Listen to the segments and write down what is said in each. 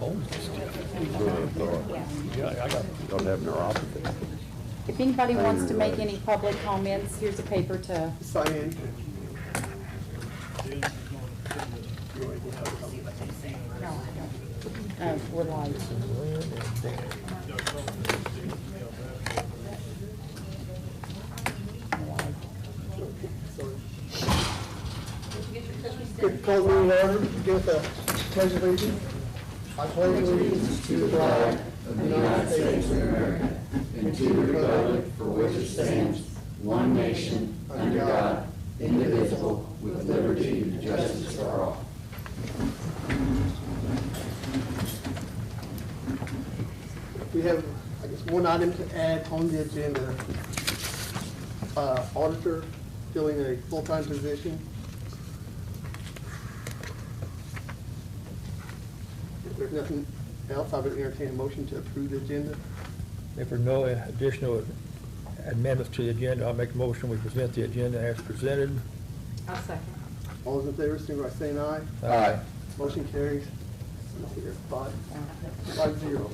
own this stuff. Yeah. Yeah, I got, Don't have neuropathy. If anybody wants to make any public comments, here's a paper to, Sign in. we're live. Good, call the meeting to order. Begin with the pledge of allegiance. I pledge allegiance to the flag of the United States of America and to the republic for which it stands, one nation, under God, indivisible, with liberty and justice for all. We have, I guess, one item to add on the agenda. Auditor filling a full-time position. If there's nothing else, I would entertain a motion to approve the agenda. if there are no additional amendments to the agenda, I'll make a motion, we present the agenda as presented. I'll second. All those in favor, signify by saying aye. Aye. Motion carries. Let's see here, 5-0.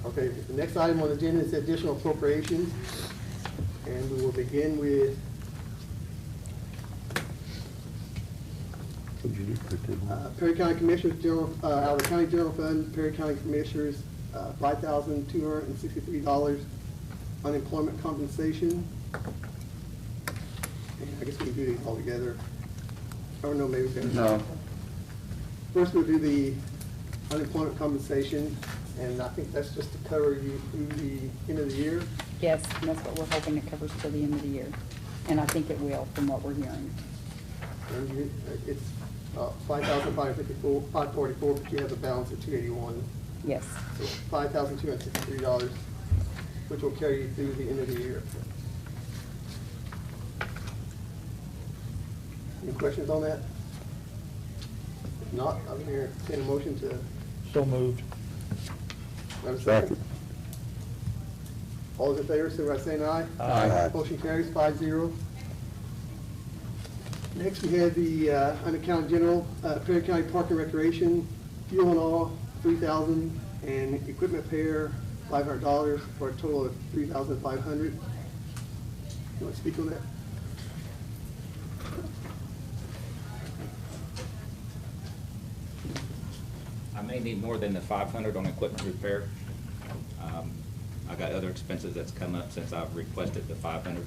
Okay, the next item on the agenda is additional appropriations. And we will begin with Could you just put that? Perry County Commissioners General, out of the County General Fund, Perry County Commissioners, $5,263 unemployment compensation. And I guess we can do these all together. Or no, maybe we can. No. First, we'll do the unemployment compensation, and I think that's just to cover you through the end of the year. Yes, and that's what we're hoping it covers till the end of the year. And I think it will, from what we're hearing. And it's $5,544, but you have a balance of $281. Yes. So $5,263, which will carry you through the end of the year. Any questions on that? If not, I'm here to entertain a motion to So moved. have a Second. second. All those in favor, signify by saying aye. Aye. Motion carries 5-0. Next, we have the unaccounted general, Perry County Park and Recreation, fuel and all, $3,000, and equipment repair, $500, for a total of $3,500. You want to speak on that? I may need more than the 500 on equipment repair. I got other expenses that's come up since I've requested the 500.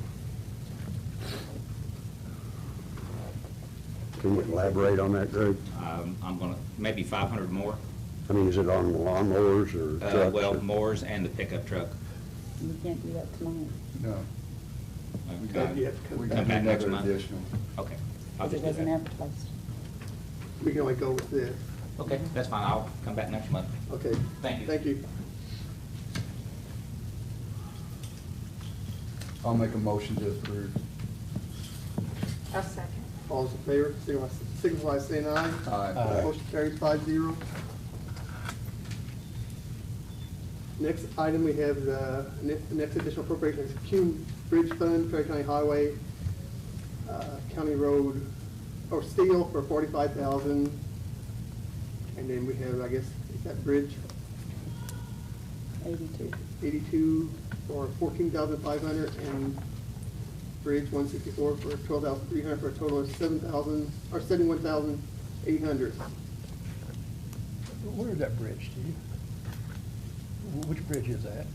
Can you elaborate on that, Greg? I'm gonna, maybe 500 more. I mean, is it on lawnmowers or trucks? Well, or- mowers and the pickup truck. We can't do that tonight, No. That'd be it. We Come can do back next another month. additional. Okay. I'll because it just do wasn't that. advertised. We can only go with this. Okay, that's fine. I'll come back next month. Okay. Thank you. Thank you. I'll make a motion to approve. I'll second. All those in favor, signify by saying aye. Aye. Motion carries 5-0. Next item, we have the next additional appropriation is Cume Bridge Fund, Perry County Highway, County Road, or steel for $45,000. And then we have, I guess, is that bridge 82. 82 for $14,500 and bridge 164 for $12,300 for a total of $71,800. Where is that bridge, Steve? Which bridge is that?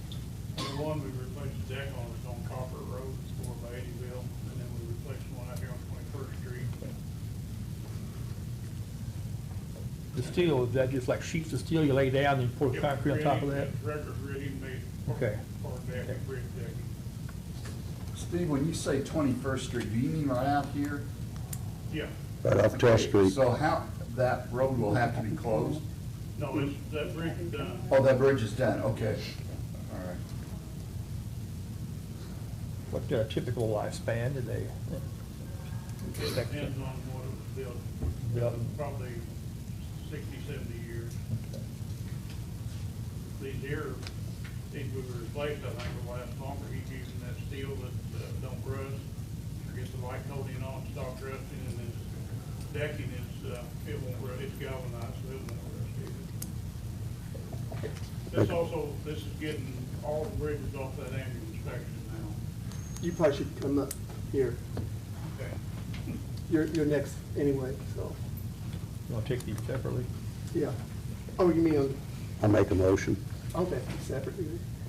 The one we replaced the deck on is on Copper Road, it's over by Eddyville, and then we replaced one out here on 21st Street. The steel, is that just like sheets of steel you lay down and you pour concrete on top of that? Record gritting made Okay. for deck and bridge decking. Steve, when you say 21st Street, do you mean right out here? Yeah, Right off Test Street. So how, that road will have to be closed? no, it's, that bridge is done. Oh, that bridge is done, okay. All right. What typical lifespan did they? It depends on what it was built. Built. Probably 60, 70 years. These here, these we replaced, I think, will last longer. He's using that steel that don't rust, or get the white coating on, stop rusting, and then decking is it won't, it's galvanized, so it won't rust either. That's also, this is getting all the bridges off that annual inspection now. You probably should come up here. Okay. You're next anyway, so, You want to take these separately? yeah. Oh, you mean I make a motion. okay, separately,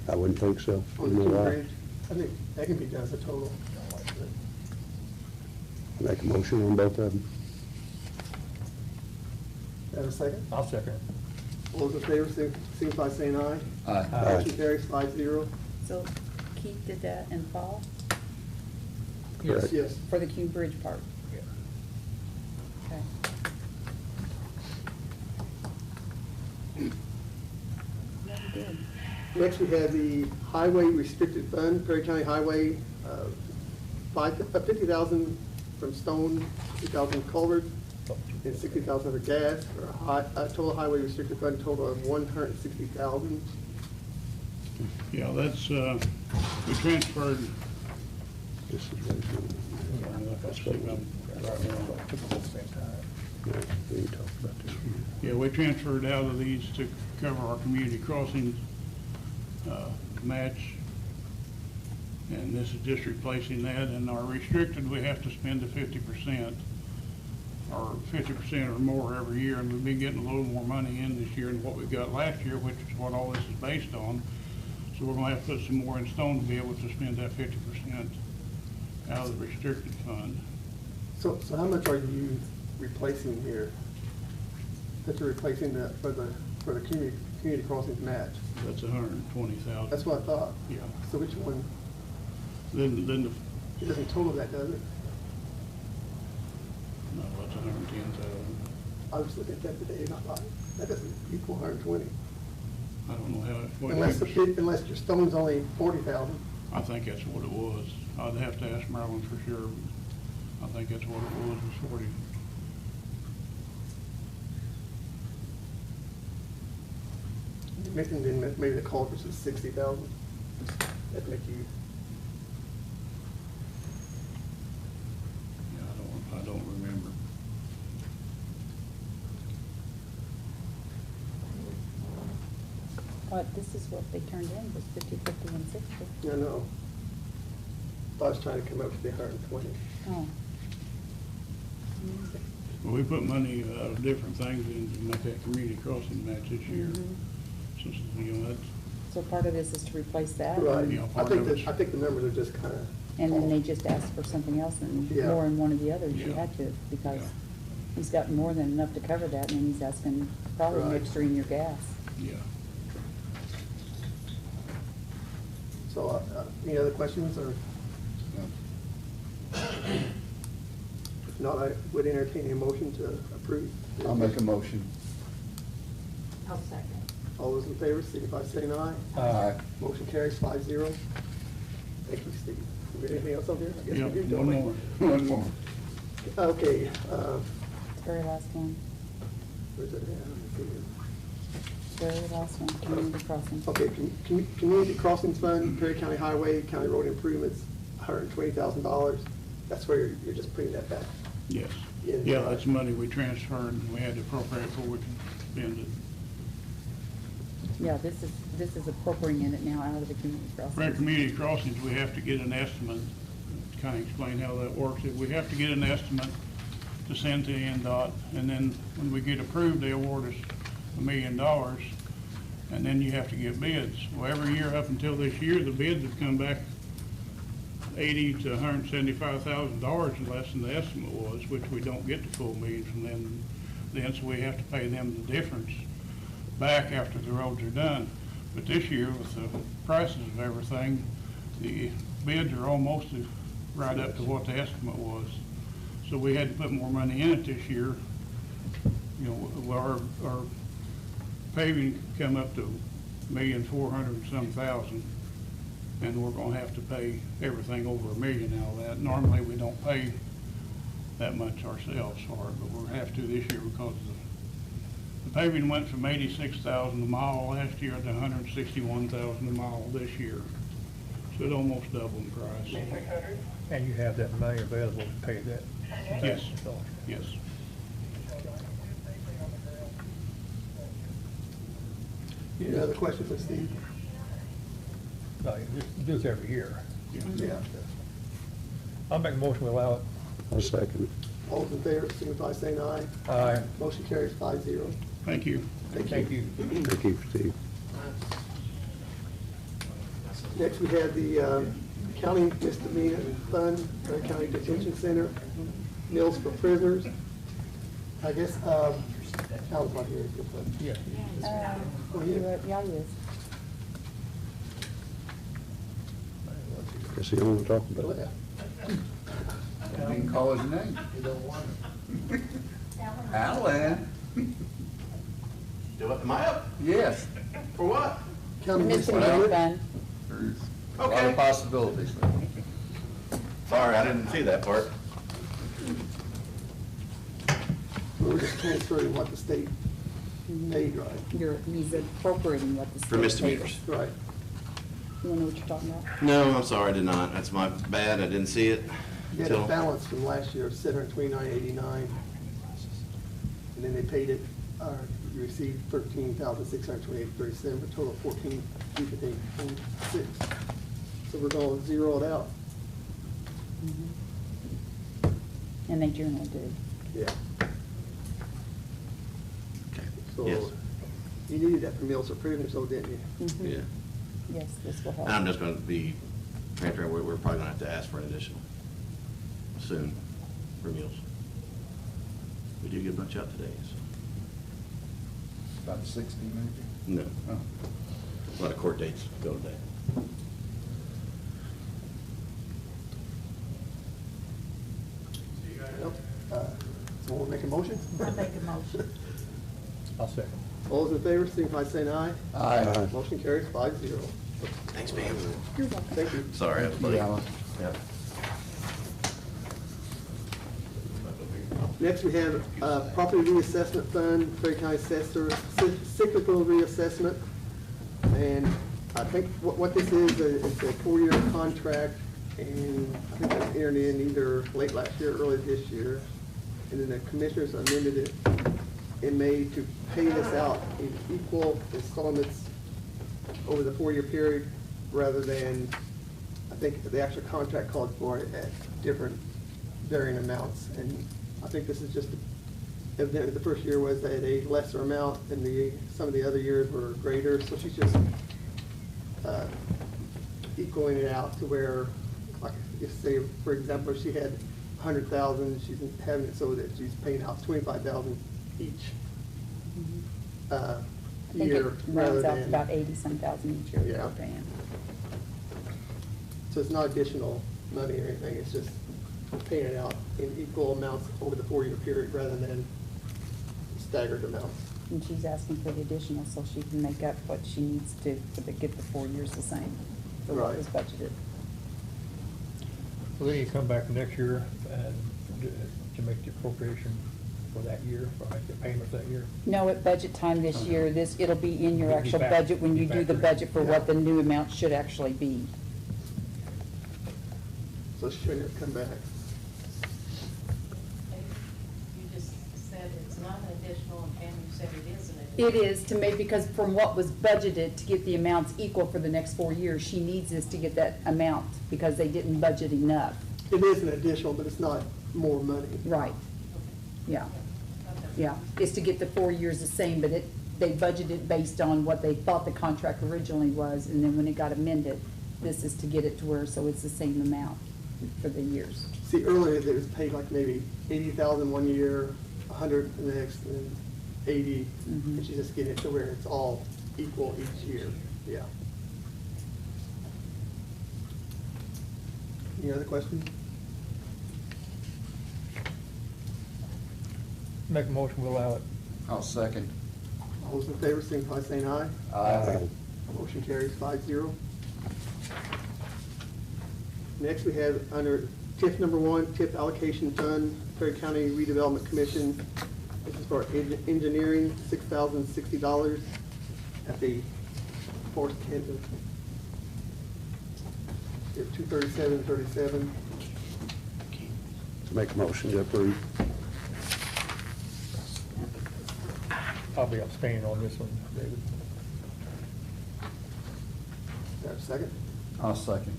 I wouldn't think so. on You the know two why? bridge? I think that can be done as a total. I make a motion on both of them. Have a second? I'll second it. All those in favor, signify by saying aye. Aye. Motion carries 5-0. So Keith did that in fall Correct. Yes. for the Q Bridge part? Yeah. Okay. Yeah, we did. Next, we have the Highway Restricted Fund, Perry County Highway, 50,000 from stone, 50,000 culvert, and 60,000 for gas, for a total highway restricted fund total of 160,000. Yeah, that's, we transferred, This is what it's doing. That's what we Took them at the same time. We can talk about this one. yeah, we transferred out of these to cover our community crossings match. And this is just replacing that, and our restricted, we have to spend the 50%, or 50% or more every year, and we've been getting a little more money in this year than what we got last year, which is what all this is based on. So we're gonna have to put some more in stone to be able to spend that 50% out of the restricted fund. So how much are you replacing here? That you're replacing for the community crossings match? That's 120,000. That's what I thought. Yeah. So which one, Then the, it doesn't total that, does it? no, that's 110,000. I was looking at that today and I thought, that doesn't equal 120. I don't know how, Unless your stone's only 40,000. I think that's what it was. I'd have to ask Marilyn for sure. I think that's what it was 40. Then maybe the culverts is 60,000. That'd make you, Yeah, I don't remember. But this is what they turned in, was 50, 50, and 60. I know. I was trying to come up with the 120. Oh. Well, we put money out of different things in to make that community crossing match this year. Mhm. Since, you know, that's, So part of this is to replace that? Right. Yeah, I part think of that, it's- I think the numbers are just kind of. And then they just asked for something else and Yeah. more in one of the others, you Yeah. had to, because Yeah. he's got more than enough to cover that, and then he's asking probably an Right. extra in your gas. yeah. So, any other questions or? If not, I would entertain a motion to approve. I'll make a motion. I'll second. All those in favor, signify by saying aye. Aye. Motion carries 5-0. Thank you, Steve. We got anything else on here? I guess we Yeah, do, don't one we? more. One more. Okay, Very last one, where's it at? very last one, community crossing. Okay, Community Crossings Fund, Perry County Highway, County Road Improvements, $120,000. That's where you're just putting that back. Yes. In- Yeah, that's money we transferred and we had to appropriate for, we can spend it. Yeah, this is appropriating it now out of the community For our crossing. community crossings, we have to get an estimate, to kind of explain how that works. We have to get an estimate to send to NDOT, and then when we get approved, they award us $1 million, and then you have to get bids. Well, every year up until this year, the bids have come back $80,000 to $175,000 less than the estimate was, which we don't get the full million from them then, so we have to pay them the difference back after the roads are done. But this year, with the prices of everything, the bids are almost right up to what the estimate was. So we had to put more money in it this year. You know, our paving come up to $1,400,000 and some thousand, and we're gonna have to pay everything over $1 million out of that. Normally, we don't pay that much ourselves for it, but we're gonna have to this year because the paving went from 86,000 a mile last year to 161,000 a mile this year. So it almost doubled in price. And you have that money available to pay that? Yes. Yes. Any other questions for Steve? No, you just do this every year. Yeah. I'll make a motion to allow it. I'll second All those in favor, signify by saying aye. Aye. Motion carries 5-0. Thank you. Thank you. it. Thank you, Steve. Next, we have the county misdemeanor fund, Perry County Detention Center, meals for prisoners. I guess, Alan's not here. Yeah. Oh, yeah. Yeah, he is. Guess you don't want to talk about it. I didn't call his name. Alan. Do it, am I up? Yes. For what? County Misdemeanor misdemeanor. fund. There's a lot Okay. of possibilities. Sorry, I didn't see that part. We're just transferring what the state paid, right? He's appropriating what the state. For misdemeanors. pays. Right. You wanna know what you're talking about? No, I'm sorry, I did not. That's my bad, I didn't see it. You had a Till- balance from last year of $729.89. And then they paid it, you received $13,628.37, a total of $14,358.46. So we're going to zero it out. And they generally do. Yeah. Okay. So Yes, you needed that for meals for prisoners, though, didn't you? Mhm. yeah. Yes, this will help. And I'm just gonna be transparent, we're probably gonna have to ask for an additional soon for meals. We did get a bunch out today, so. About 60 maybe? No, Oh. a lot of court dates go today. Nope. Someone want to make a motion? I'll make a motion. I'll second. All those in favor, signify by saying aye. Aye. Motion carries 5-0. Thanks, ma'am. You're welcome. Thank you. Sorry, I was late. Yeah, Alan. Yeah. Next, we have property reassessment fund, Perry County Assessor, cyclical reassessment. And I think what this is, it's a 4-year contract, and I think that's entered in either late last year or early this year. And then the commissioners amended it in May to pay this out in equal installments over the 4-year period, rather than, I think the actual contract called for it at different varying amounts. And I think this is just, evidently the first year was at a lesser amount, and some of the other years were greater, so she's just equaling it out to where, like, if say, for example, if she had 100,000, she's having it so that she's paying out 25,000 each I think year, it rather rounds out to than. about 80-some thousand each year that Yeah. we're paying. So it's not additional money or anything, it's just paying it out in equal amounts over the 4-year period rather than staggered amounts. And she's asking for the additional so she can make up what she needs to get the 4 years the same for what Right. was budgeted. Well, then you come back next year and to make the appropriation for that year, or make the payment that year. No, at budget time this year, it'll be in your It'll be actual back- budget when you be do the factored. budget for what the new amount should actually be. So she shouldn't have come back. You just said it's not an additional, and Pam, you said it is an It additional. is to make, because from what was budgeted to get the amounts equal for the next 4 years, she needs this to get that amount because they didn't budget enough. It is an additional, but it's not more money. Right. Yeah, yeah. It's to get the 4 years the same, but they budgeted based on what they thought the contract originally was, and then when it got amended, this is to get it to where, so it's the same amount for the years. See, earlier it was paid like maybe 80,000 one year, 100 the next, and 80. Mhm. And she's just getting it to where it's all equal each year. Yeah. Any other questions? Make a motion to allow it. I'll second. All those in favor, signify by saying aye. Aye. Motion carries 5-0. Next, we have under TIF number 1, TIF allocation fund, Perry County Redevelopment Commission. This is for engineering, $6,060 at the Forest Kansas. 237.37. Make a motion to approve. I'll be abstaining on this one, David. Second? I'll second.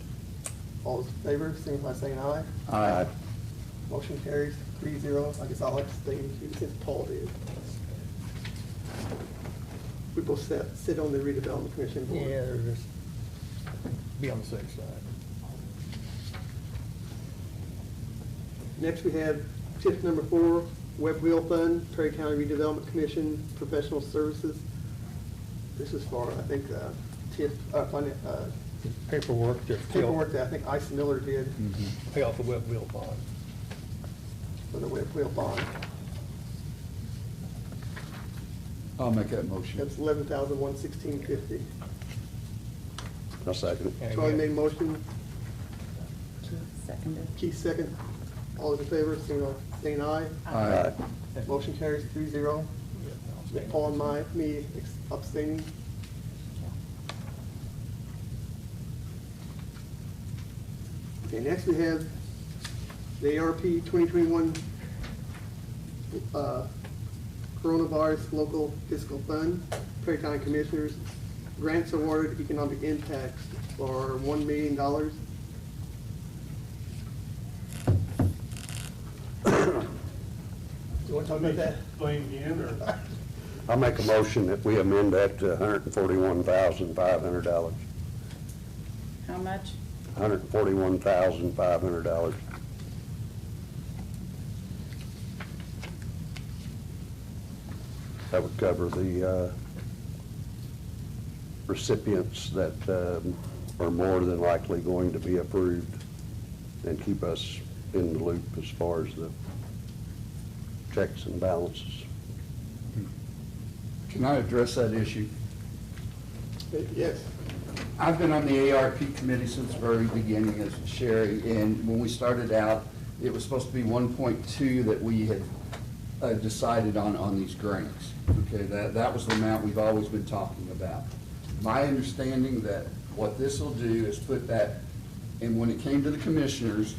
All those in favor, signify by saying aye. Aye. Motion carries 3-0. I guess I'll abstain too, since Paul did. We both sit on the redevelopment commission board. Yeah, they're just, be on the safe side. Next, we have TIF number 4, Web Wheel Fund, Perry County Redevelopment Commission, Professional Services. This is for, I think, TIF, Paperwork to paperwork that I think Ice Miller did pay off the web wheel bond. for the Web Wheel Bond. I'll make that motion. That's $11,116.50. I'll second it. And Charlie again, made motion, Seconded. Keith second. All those in favor, signify by saying aye. Aye. Motion carries 3-0. With Paul and me abstaining. Okay, next we have the ARP 2021 Coronavirus Local Fiscal Fund, Perry County Commissioners, grants awarded economic impacts for $1 million. You want to talk about that? Explain again, or? I'll make a motion that we amend that to $141,500. How much? $141,500. That would cover the recipients that are more than likely going to be approved and keep us in the loop as far as the checks and balances. Can I address that issue? Yes. I've been on the ARP committee since the very beginning as Sherry, and when we started out, it was supposed to be 1.2 that we had decided on these grants. Okay, that was the amount we've always been talking about. My understanding that what this will do is put that, and when it came to the commissioners,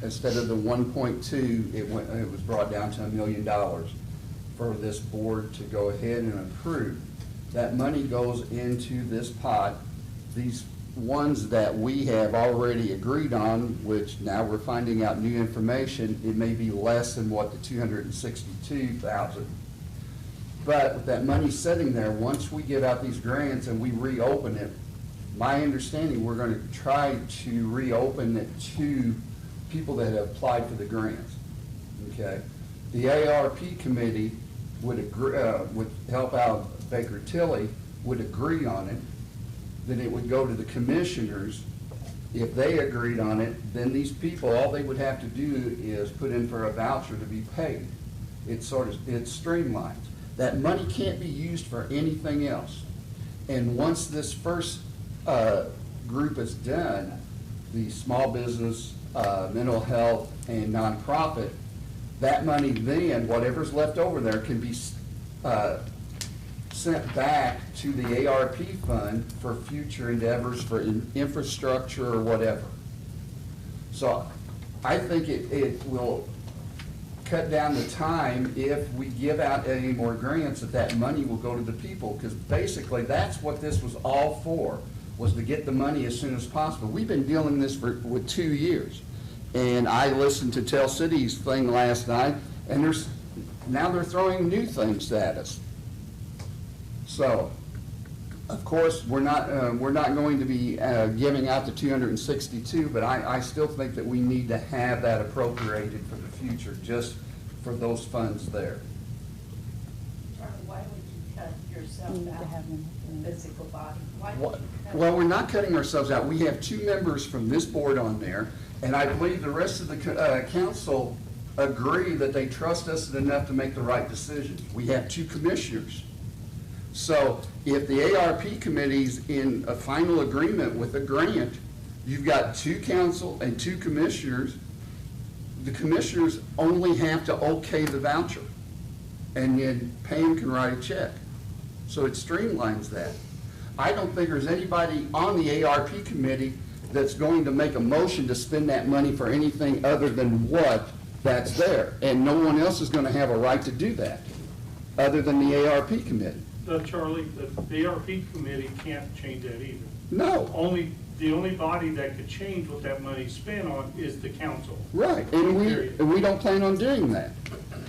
instead of the 1.2, it was brought down to $1 million for this board to go ahead and approve. That money goes into this pot. These ones that we have already agreed on, which now we're finding out new information, it may be less than what the 262,000. But with that money sitting there, once we give out these grants and we reopen it, my understanding, we're going to try to reopen it to people that have applied for the grants. Okay, the ARP committee would agree, would help out Baker Tilly, would agree on it. Then it would go to the commissioners. If they agreed on it, then these people, all they would have to do is put in for a voucher to be paid. It's streamlined. That money can't be used for anything else. And once this first group is done, the small business, mental health, and nonprofit, that money then, whatever's left over there, can be sent back to the ARP fund for future endeavors for infrastructure or whatever. So I think it will cut down the time if we give out any more grants, that money will go to the people, because basically that's what this was all for, was to get the money as soon as possible. We've been dealing this with 2 years. And I listened to Tell City's thing last night, and now they're throwing new things at us. So, of course, we're not going to be giving out the 262, but I still think that we need to have that appropriated for the future, just for those funds there. Charlie, why would you cut yourself You need to out have them. of the physical body? Why would you cut? Well, we're not cutting ourselves out. We have 2 members from this board on there, and I believe the rest of the council agree that they trust us enough to make the right decisions. We have 2 commissioners. So if the ARP committee's in a final agreement with a grant, you've got 2 council and 2 commissioners. The commissioners only have to okay the voucher, and then Pam can write a check. So it streamlines that. I don't think there's anybody on the ARP committee that's going to make a motion to spend that money for anything other than what that's there. And no one else is going to have a right to do that, other than the ARP committee. Charlie, the ARP committee can't change that either. No. The only body that could change what that money's spent on is the council. Right, and we don't plan on doing that.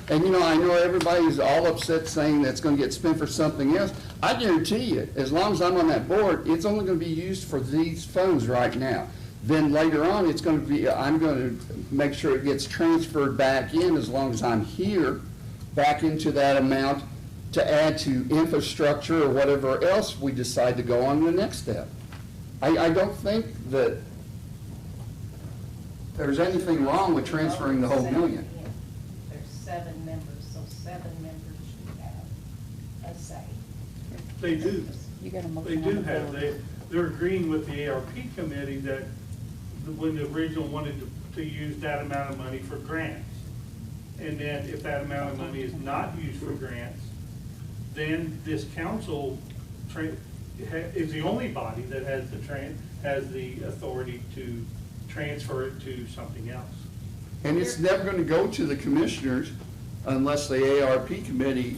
And, you know, I know everybody's all upset saying that's gonna get spent for something else. I guarantee you, as long as I'm on that board, it's only gonna be used for these funds right now. Then later on, it's gonna be, I'm gonna make sure it gets transferred back in as long as I'm here, back into that amount to add to infrastructure or whatever else we decide to go on the next step. I don't think that there's anything wrong with transferring the whole million. There's 7 members, so 7 members should have a say. They do. You got a They motion on do the have, floor. they're agreeing with the ARP committee that when the original wanted to use that amount of money for grants. And then if that amount of money is not used for grants, then this council is the only body that has the authority to transfer it to something else. And it's never gonna go to the commissioners unless the ARP committee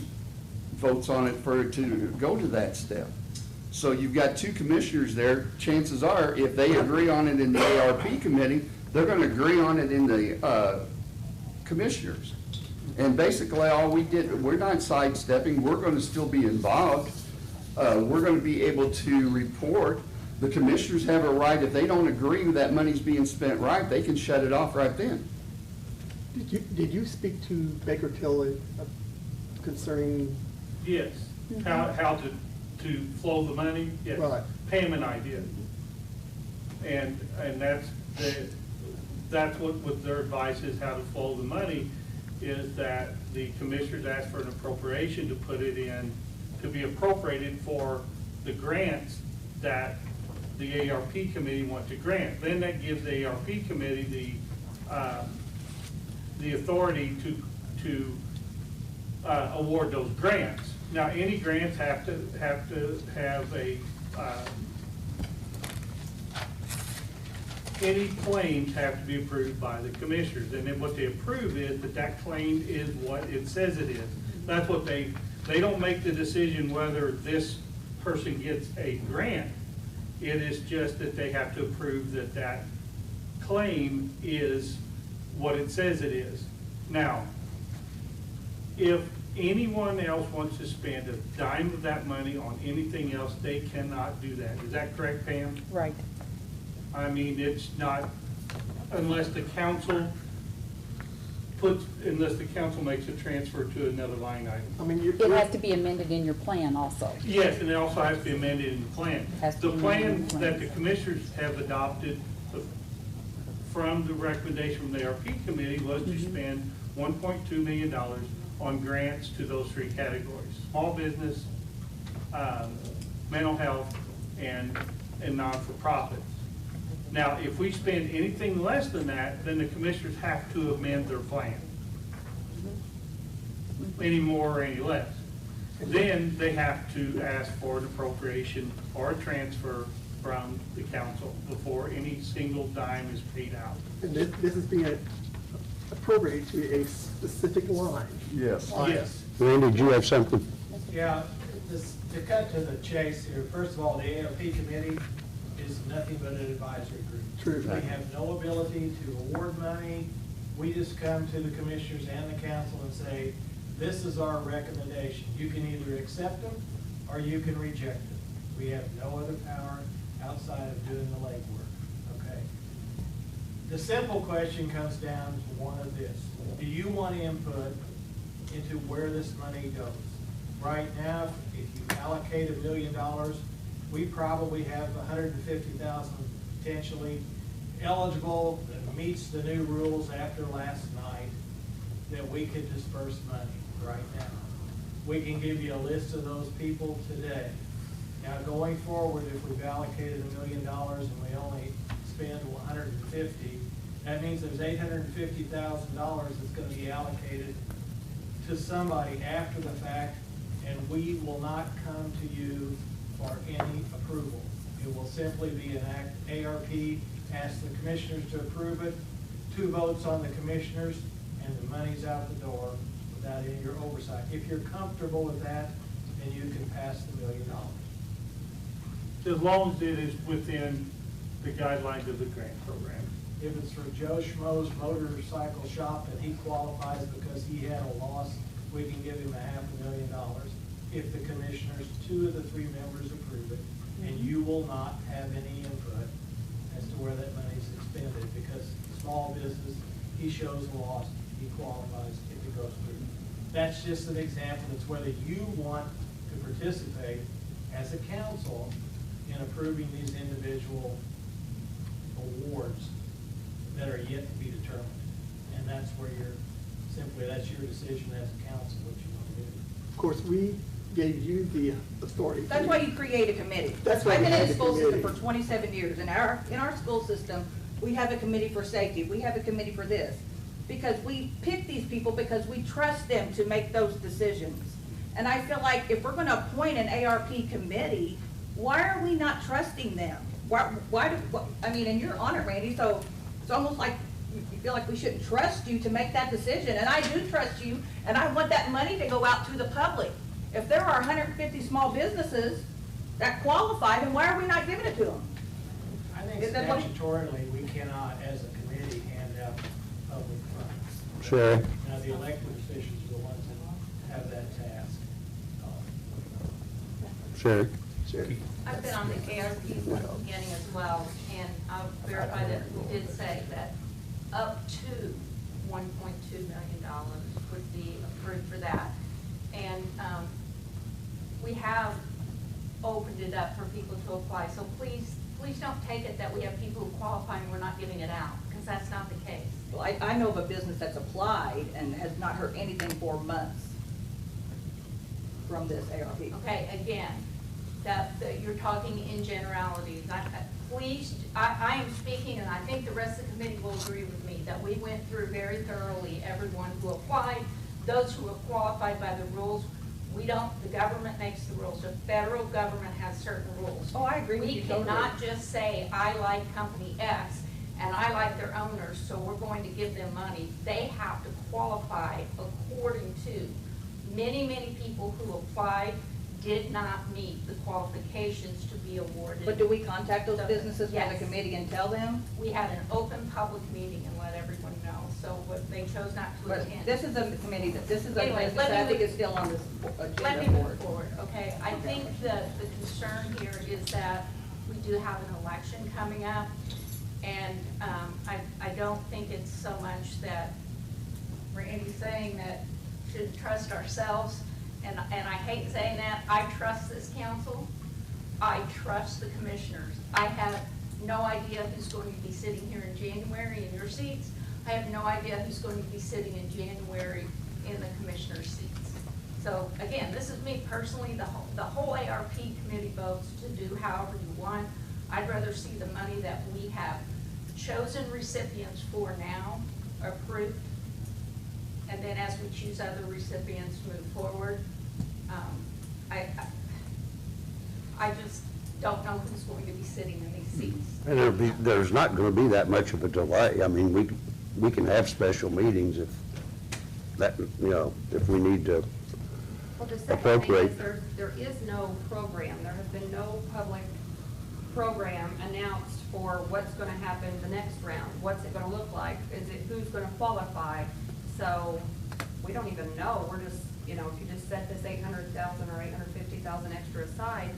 votes on it for it to go to that step. So you've got 2 commissioners there, chances are, if they agree on it in the ARP committee, they're gonna agree on it in the, commissioners. And basically, all we did, we're not sidestepping, we're gonna still be involved. We're gonna be able to report. The commissioners have a right, if they don't agree that money's being spent right, they can shut it off right then. Did you speak to Baker Tilly concerning? Yes, how to flow the money, yes. Right. Pam and I did. And that's what their advice is, how to flow the money, is that the commissioners ask for an appropriation to put it in, to be appropriated for the grants that the ARP committee want to grant. Then that gives the ARP committee the authority to award those grants. Now, any grants have to have a, any claims have to be approved by the commissioners. And then what they approve is that claim is what it says it is. That's what they don't make the decision whether this person gets a grant. It is just that they have to approve that claim is what it says it is. Now, if anyone else wants to spend a dime of that money on anything else, they cannot do that. Is that correct, Pam? Right. I mean, it's not, unless the council makes a transfer to another line item. I mean, It has to be amended in your plan also. Yes, and it also has to be amended in the plan. Has to The be amended in plan the plan. that the commissioners have adopted from the recommendation from the ARP committee was to spend $1.2 million on grants to those 3 categories: small business, mental health, and non-for-profits. Now, if we spend anything less than that, then the commissioners have to amend their plan. Any more or any less. Then they have to ask for an appropriation or a transfer from the council before any single dime is paid out. and this is being appropriated to a specific line. Yes. Yes. Randy, did you have something? Yeah, to cut to the chase here, first of all, the ARP committee is nothing but an advisory group. True. We have no ability to award money. We just come to the commissioners and the council and say, this is our recommendation. You can either accept them or you can reject them. We have no other power outside of doing the legwork, okay? The simple question comes down to one of this. Do you want input into where this money goes? Right now, if you allocate $1 million, we probably have $150,000 potentially eligible that meets the new rules after last night that we could disperse money right now. We can give you a list of those people today. Now, going forward, if we've allocated $1 million and we only spend 150, that means there's $850,000 that's going to be allocated to somebody after the fact, and we will not come to you for any approval. It will simply be an act. ARP asks the commissioners to approve it, 2 votes on the commissioners, and the money's out the door without any of your oversight. If you're comfortable with that, then you can pass the $1 million. as long as it is within the guidelines of the grant program. If it's for Joe Schmo's motorcycle shop and he qualifies because he had a loss, we can give him $500,000. If the commissioners, 2 of the 3 members approve it, and you will not have any input as to where that money's expended, because small business, he shows a loss, he qualifies if it goes through. That's just an example. It's whether you want to participate as a council in approving these individual awards that are yet to be determined. And that's where that's your decision as a council, what you want to do. Of course, we gave you the authority. That's why you create a committee. That's why I've we been in had the the school system committee. for 27 years. In our school system, we have a committee for safety. We have a committee for this. Because we pick these people because we trust them to make those decisions. And I feel like if we're gonna appoint an ARP committee, why are we not trusting them? I mean, and you're on it, Randy, so it's almost like you feel like we shouldn't trust you to make that decision. And I do trust you, and I want that money to go out to the public. If there are 150 small businesses that qualify, then why are we not giving it to them? I think Is that what- statutorily, we cannot, as a committee, hand out public funds. Sherry? Now, the elected officials are the ones that have that task. Sherry? I've been on the ARP since the beginning as well, and I'll verify that we did say that up to $1.2 million would be approved for that. And we have opened it up for people to apply, so please don't take it that we have people who qualify and we're not giving it out, because that's not the case. Well, I know of a business that's applied and has not heard anything for months from this ARP. Okay, again, that you're talking in generalities. I am speaking, and I think the rest of the committee will agree with me, that we went through very thoroughly everyone who applied, those who have qualified by the rules. We don't, the government makes the rules. The federal government has certain rules. Oh, I agree with you We totally. cannot just say, I like company X, and I like their owners, so we're going to give them money. They have to qualify according to. Many people who applied did not meet the qualifications to be awarded. But do we contact those businesses from the Yes. committee and tell them? We had an open public meeting and let everyone know, so what they chose not to But attend. this is a committee, this is a Anyway, business let that I me think move- is still on this Let agenda me move board. forward, okay? I think the concern here is that we do have an election coming up, and I don't think it's so much that Randy's saying that we should trust ourselves, and I hate saying that. I trust this council. I trust the commissioners. I have no idea who's going to be sitting here in January in your seats. I have no idea who's going to be sitting in January in the commissioner's seats. So again, this is me personally, the whole ARP committee votes to do however you want. I'd rather see the money that we have chosen recipients for now approved. And then as we choose other recipients, move forward. I just don't know who's going to be sitting in these seats. And there's not gonna be that much of a delay. I mean, we can have special meetings if that, if we need to. Well, the second thing Appropriate. is there is no program. There has been no public program announced for what's going to happen the next round. What's it going to look like? Is it who's going to qualify? So we don't even know. We're just, if you just set this 800,000 or 850,000 extra aside,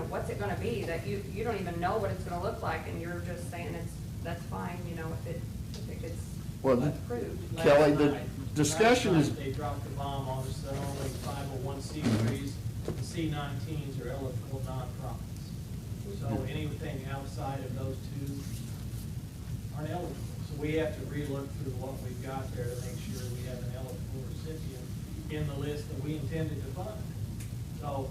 what's it going to be? That you don't even know what it's going to look like, and you're just saying that's fine. If it gets Well, approved. Kelly, the Last night- discussion last is, night They dropped the bomb on us that only 501c3s and C19s are eligible nonprofits. So anything outside of those two aren't eligible. So we have to relook through what we've got there to make sure we have an eligible recipient in the list that we intended to fund. So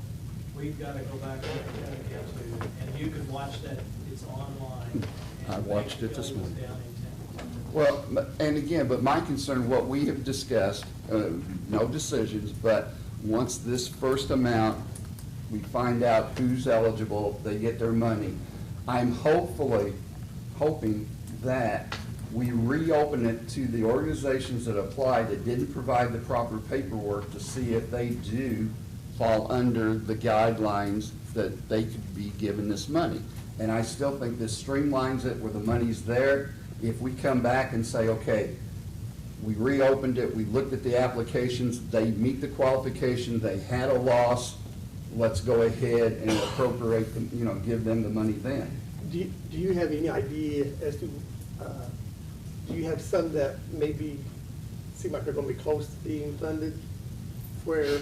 we've got to go back and look at it again too. And you can watch that, it's online. I And watched it Kelly this was morning. down in town. well, and again, but my concern, what we have discussed, no decisions, but once this first amount, we find out who's eligible, they get their money. I'm hoping that we reopen it to the organizations that applied that didn't provide the proper paperwork to see if they do fall under the guidelines that they could be given this money. And I still think this streamlines it where the money's there. If we come back and say, okay, we reopened it, we looked at the applications, they meet the qualification, they had a loss, let's go ahead and appropriate them, you know, give them the money then. Do you have any idea as to, do you have some that maybe seem like they're gonna be close to being funded, where,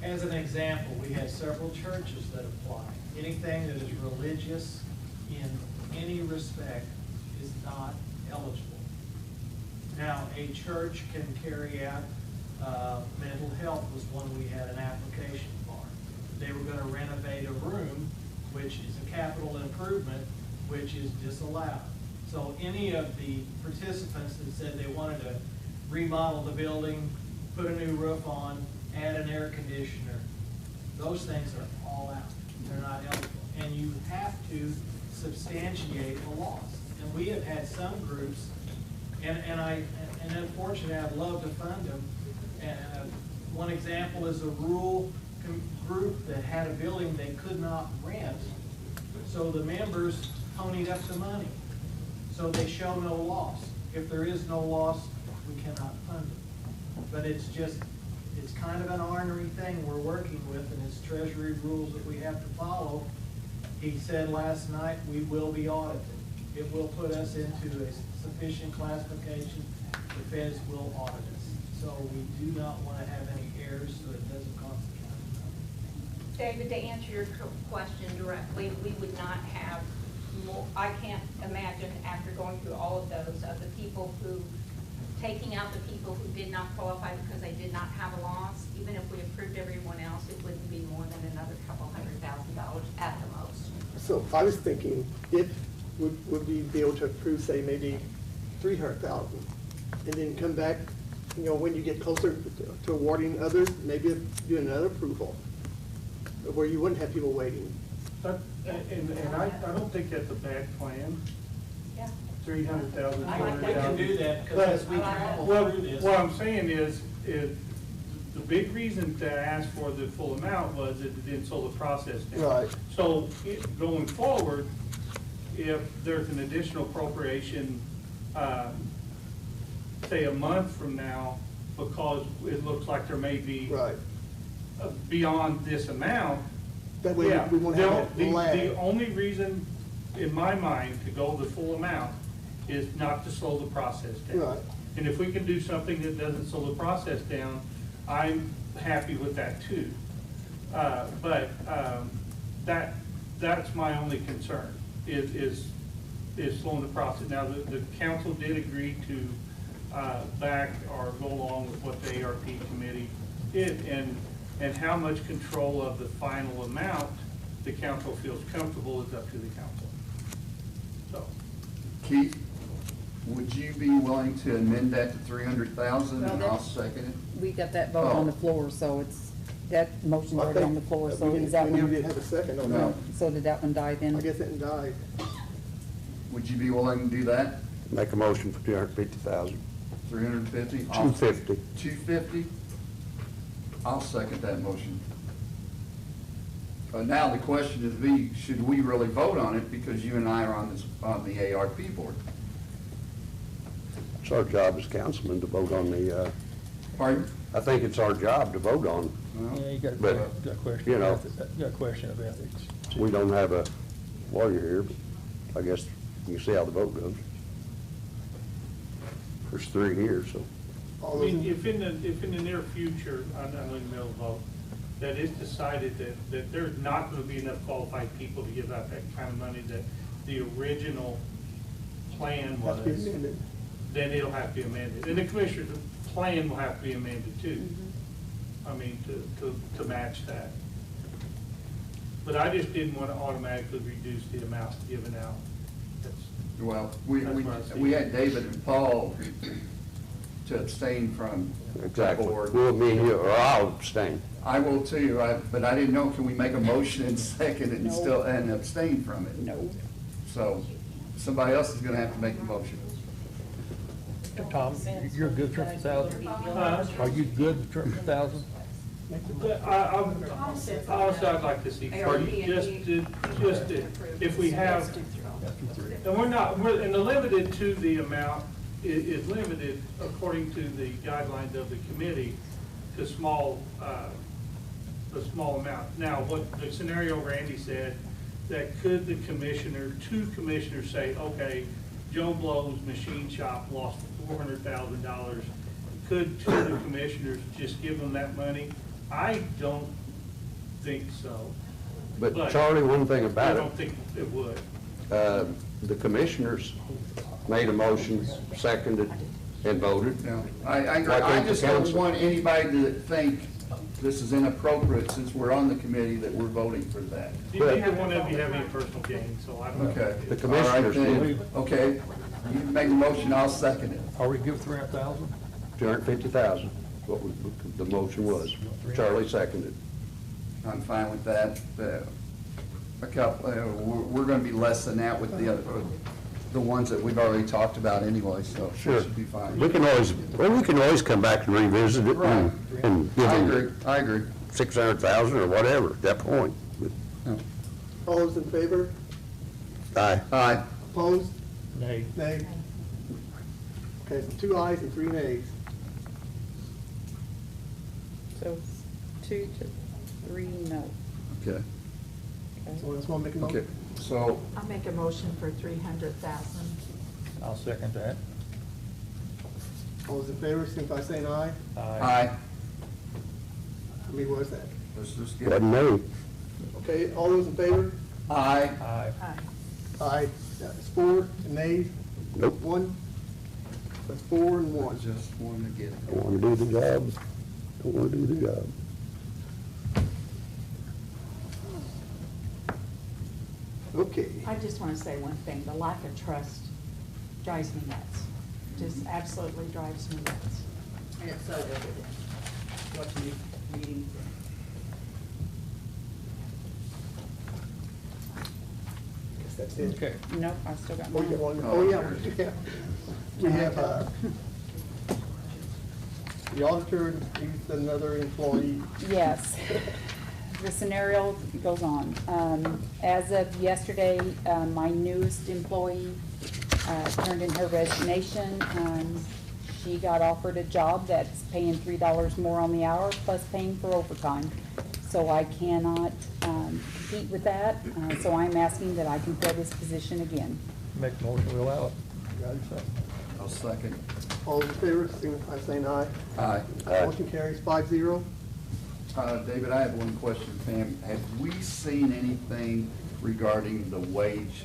As an example, we had several churches that applied. Anything that is religious in any respect is not eligible. Now, a church can carry out, mental health was one we had an application for. They were gonna renovate a room, which is a capital improvement, which is disallowed. So any of the participants that said they wanted to remodel the building, put a new roof on, add an air conditioner, those things are all out. They're not eligible. And you have to substantiate a loss. And we have had some groups, and unfortunately, I'd love to fund them. And one example is a rural group that had a building they could not rent, so the members ponied up the money. So they show no loss. If there is no loss, we cannot fund it. But it's just, it's kind of an ornery thing we're working with, and it's treasury rules that we have to follow. He said last night, we will be audited. It will put us into a sufficient classification. The feds will audit us. So we do not want to have any errors so it doesn't cost the county. David, to answer your question directly, we would not have more, I can't imagine after going through all of those, of the people who, taking out the people who did not qualify because they did not have a loss, even if we approved everyone else, it wouldn't be more than another couple $100,000 at the most. so I was thinking, if, would we be able to approve, say, maybe 300,000, and then come back, you know, when you get closer to awarding others, maybe do another approval, where you wouldn't have people waiting. And I don't think that's a bad plan, Yeah. 300,000, We can 400,000. do that, because as we travel Well, through this. what I'm saying is the big reason to ask for the full amount was that it didn't slow the process down. Right. So going forward, if there's an additional appropriation, say a month from now, because it looks like there may be Right. Beyond this amount. That way Yeah, we won't have that lag. The only reason, in my mind, to go the full amount is not to slow the process down. Right. And if we can do something that doesn't slow the process down, I'm happy with that too. But that's my only concern, is slowing the process. Now, the council did agree to back or go along with what the ARP committee did, and how much control of the final amount the council feels comfortable is up to the council. So, Keith, would you be willing to amend that to 300,000, Well, and I'll that's- second it? We got that vote on the floor, so it's, that motion's already on the floor, so is that We never did one, have a second on No. that. so did that one die then? I guess it died. Would you be willing to do that? Make a motion for 250,000. 350? 250. 250? I'll second that motion. Now, the question is, should we really vote on it, because you and I are on the ARP board? It's our job as councilmen to vote on the, Pardon? I think it's our job to vote on. Yeah, you got a But, question. you know- of ethics. You got a question of ethics. We don't have a lawyer here, but I guess you can see how the vote goes. There's 3 here, so. All I those mean, in- if in the near future, I know in the middle vote, that it's decided that there's not gonna be enough qualified people to give out that kind of money that the original plan Has was, to be amended. then it'll have to be amended. And the commissioner's plan will have to be amended too. I mean, to match that. But I just didn't want to automatically reduce the amounts given out. That's- Well, That's what I see. we had David and Paul to abstain from the Exactly. board. Well, me and you, or I'll abstain. I will too, but I didn't know, can we make a motion and second it and No. still, and abstain from it? No. So, somebody else is gonna have to make the motion. Tom, you're good for 1,000? Are you good with 1,000? Also, I'd like to see, if we have, and and the limited to the amount is limited according to the guidelines of the committee to a small amount. Now, what the scenario Randy said, that could the two commissioners say, okay, Joe Blow's machine shop lost $400,000. Could two of the commissioners just give them that money? I don't think so. But Charlie, one thing I about don't think it would. it, the commissioners made a motion, seconded, and voted. No, I agree. Why I can't the just don't council? want anybody to think this is inappropriate since we're on the committee that we're voting for that. Neither one of you have any personal gain, so I don't know. Okay. The commissioners All right, then. did. Okay, you make a motion, I'll second it. Already give 300,000? 250,000, what the motion was. Charlie seconded. I'm fine with that. A couple, we're gonna be less than that with the ones that we've already talked about anyway, so it Sure. should be fine. We can always come back and revisit it Right. and give I them agree, I agree. 600,000 or whatever at that point. All those in favor? Aye. Aye. Opposed? Nay. Nay? Okay, so 2 ayes and 3 nays. So it's 2 to 3 no. Okay, Someone else want to make a okay, motion? so, I'll make a motion for 300,000. I'll second that. All those in favor, signify by saying aye. aye. How many was that? Let's just get. Wasn't me. Okay, all those in favor? Aye. Aye. Aye. Aye. That's 4, and nays? Nope. 1. That's 4 and 1. Just wanted to get it. Don't want to do the job. Don't want to do the job. Okay. I just want to say one thing, the lack of trust drives me nuts, just absolutely drives me nuts. And it's so evident, watching these meetings. Guess that's it. Okay. Nope, I still got Oh, you got mine. one? Oh, yeah. Yeah. We have, the auditor needs another employee. Yes. The scenario goes on. As of yesterday, my newest employee turned in her resignation. She got offered a job that's paying $3 more on the hour, plus paying for overtime. So I cannot compete with that, so I'm asking that I can fill this position again. Make a motion, we allow it. Got it, so. I'll second. All those in favor, signify by saying aye. Aye. Motion carries 5-0. David, I have one question, Pam. Have we seen anything regarding the wage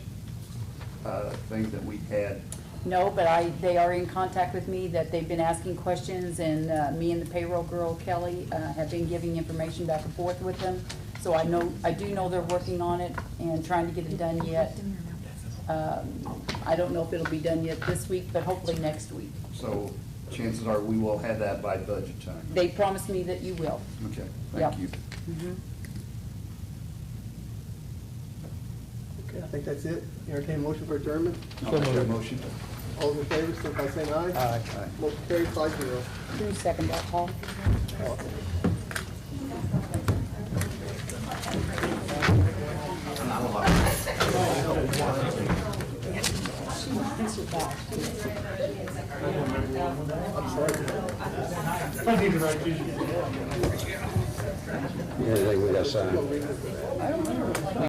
thing that we had? No, but they are in contact with me, that they've been asking questions, and me and the payroll girl, Kelly, have been giving information back and forth with them. So I do know they're working on it and trying to get it done yet. I don't know if it'll be done yet this week, but hopefully next week. So chances are we will have that by budget time. They promised me that you will. Okay, Yep. thank you. Mhm. Okay, I think that's it. Entertain a motion for adjournment. I'll make that motion. All those in favor, signify by saying aye. Aye. Motion carries 5-0. Who seconded that, Paul? Anything we got signed?